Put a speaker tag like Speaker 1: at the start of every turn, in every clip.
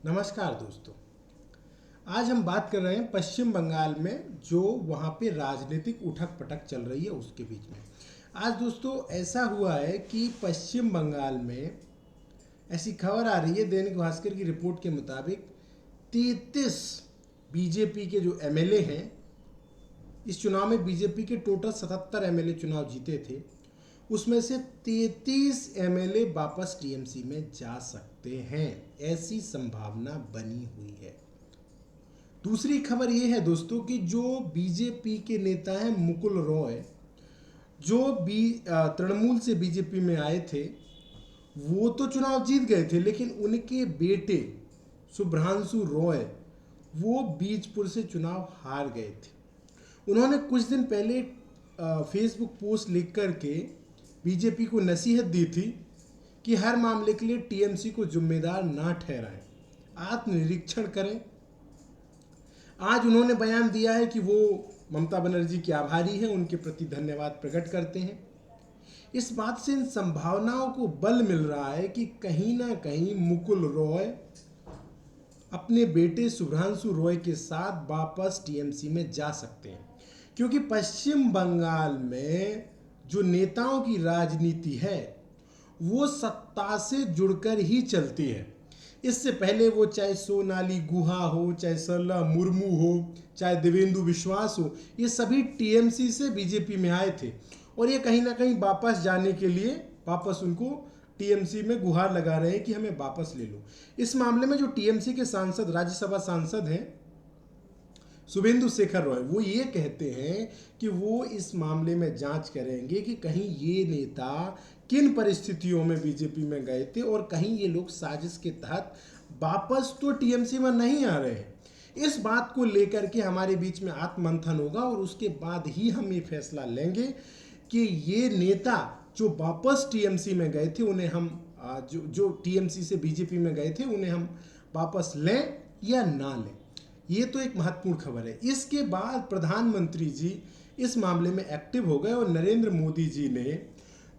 Speaker 1: नमस्कार दोस्तों। आज हम बात कर रहे हैं पश्चिम बंगाल में जो वहाँ पे राजनीतिक उठक पटक चल रही है उसके बीच में। आज दोस्तों ऐसा हुआ है कि पश्चिम बंगाल में ऐसी खबर आ रही है, दैनिक भास्कर की रिपोर्ट के मुताबिक 33 बीजेपी के जो एमएलए हैं, इस चुनाव में बीजेपी के टोटल 77 एमएलए चुनाव जीते थे, उसमें से 33 एमएलए वापस टीएमसी में जा सकते हैं, ऐसी संभावना बनी हुई है। दूसरी खबर यह है दोस्तों कि जो बीजेपी के नेता हैं मुकुल रॉय, जो तृणमूल से बीजेपी में आए थे, वो तो चुनाव जीत गए थे, लेकिन उनके बेटे शुभ्रांशु रॉय वो बीजपुर से चुनाव हार गए थे। उन्होंने कुछ दिन पहले फेसबुक पोस्ट लिख करके बीजेपी को नसीहत दी थी कि हर मामले के लिए टीएमसी को जिम्मेदार ना ठहराएं, आत्मनिरीक्षण करें। आज उन्होंने बयान दिया है कि वो ममता बनर्जी के आभारी हैं, उनके प्रति धन्यवाद प्रकट करते हैं। इस बात से इन संभावनाओं को बल मिल रहा है कि कहीं ना कहीं मुकुल रॉय अपने बेटे शुभ्रांशु रॉय के साथ वापस टीएमसी में जा सकते हैं, क्योंकि पश्चिम बंगाल में जो नेताओं की राजनीति है वो सत्ता से जुड़कर ही चलती है। इससे पहले वो चाहे सोनाली गुहा हो, चाहे सरला मुर्मू हो, चाहे देवेंदु विश्वास हो, ये सभी टीएमसी से बीजेपी में आए थे और ये कहीं ना कहीं वापस जाने के लिए वापस उनको टीएमसी में गुहार लगा रहे हैं कि हमें वापस ले लो। इस मामले में जो टीएमसी के सांसद, राज्यसभा सांसद हैं शुभेंदु शेखर रॉय, वो ये कहते हैं कि वो इस मामले में जांच करेंगे कि कहीं ये नेता किन परिस्थितियों में बीजेपी में गए थे और कहीं ये लोग साजिश के तहत वापस तो टीएमसी में नहीं आ रहे हैं। इस बात को लेकर के हमारे बीच में आत्ममंथन होगा और उसके बाद ही हम ये फैसला लेंगे कि ये नेता जो वापस टीएमसी में गए थे उन्हें हम जो टीएमसी से बीजेपी में गए थे उन्हें हम वापस लें या ना लें। ये तो एक महत्वपूर्ण खबर है। इसके बाद प्रधानमंत्री जी इस मामले में एक्टिव हो गए और नरेंद्र मोदी जी ने,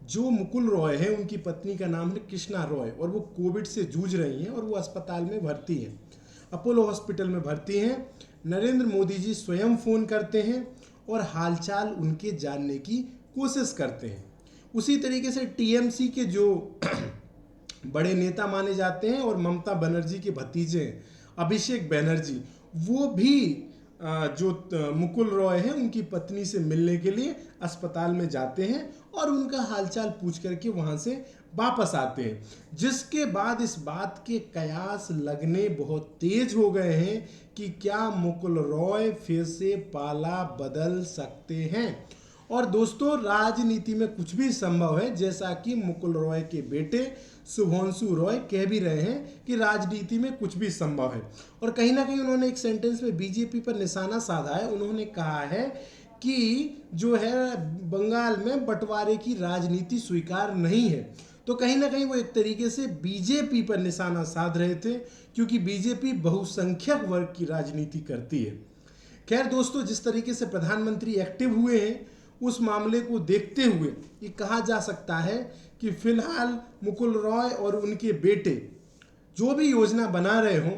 Speaker 1: जो मुकुल रॉय है उनकी पत्नी का नाम है कृष्णा रॉय और वो कोविड से जूझ रही हैं और वो अस्पताल में भर्ती हैं, अपोलो हॉस्पिटल में भर्ती हैं। नरेंद्र मोदी जी स्वयं फ़ोन करते हैं और हालचाल उनके जानने की कोशिश करते हैं। उसी तरीके से टीएमसी के जो बड़े नेता माने जाते हैं और ममता बनर्जी के भतीजे अभिषेक बनर्जी, वो भी जो मुकुल रॉय है उनकी पत्नी से मिलने के लिए अस्पताल में जाते हैं और उनका हालचाल पूछ करके वहाँ से वापस आते हैं, जिसके बाद इस बात के कयास लगने बहुत तेज हो गए हैं कि क्या मुकुल रॉय फिर से पाला बदल सकते हैं। और दोस्तों, राजनीति में कुछ भी संभव है, जैसा कि मुकुल रॉय के बेटे शुभ्रांशु रॉय कह भी रहे हैं कि राजनीति में कुछ भी संभव है। और कहीं ना कहीं उन्होंने एक सेंटेंस में बीजेपी पर निशाना साधा है। उन्होंने कहा है कि जो है बंगाल में बंटवारे की राजनीति स्वीकार नहीं है। तो कहीं ना कहीं वो एक तरीके से बीजेपी पर निशाना साध रहे थे, क्योंकि बीजेपी बहुसंख्यक वर्ग की राजनीति करती है। खैर दोस्तों, जिस तरीके से प्रधानमंत्री एक्टिव हुए हैं उस मामले को देखते हुए ये कहा जा सकता है कि फिलहाल मुकुल रॉय और उनके बेटे जो भी योजना बना रहे हों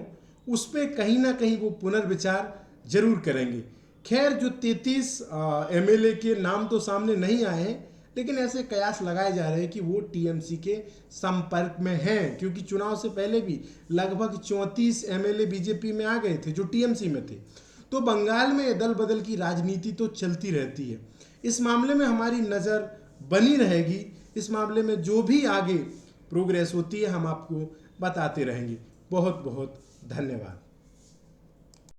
Speaker 1: उस पर कहीं ना कहीं वो पुनर्विचार जरूर करेंगे। खैर, जो 33 एमएलए के नाम तो सामने नहीं आए हैं, लेकिन ऐसे कयास लगाए जा रहे हैं कि वो टीएमसी के संपर्क में हैं, क्योंकि चुनाव से पहले भी लगभग 34 एमएलए बीजेपी में आ गए थे जो टीएमसी में थे। तो बंगाल में दल बदल की राजनीति तो चलती रहती है। इस मामले में हमारी नज़र बनी रहेगी। इस मामले में जो भी आगे प्रोग्रेस होती है हम आपको बताते रहेंगे। बहुत बहुत धन्यवाद।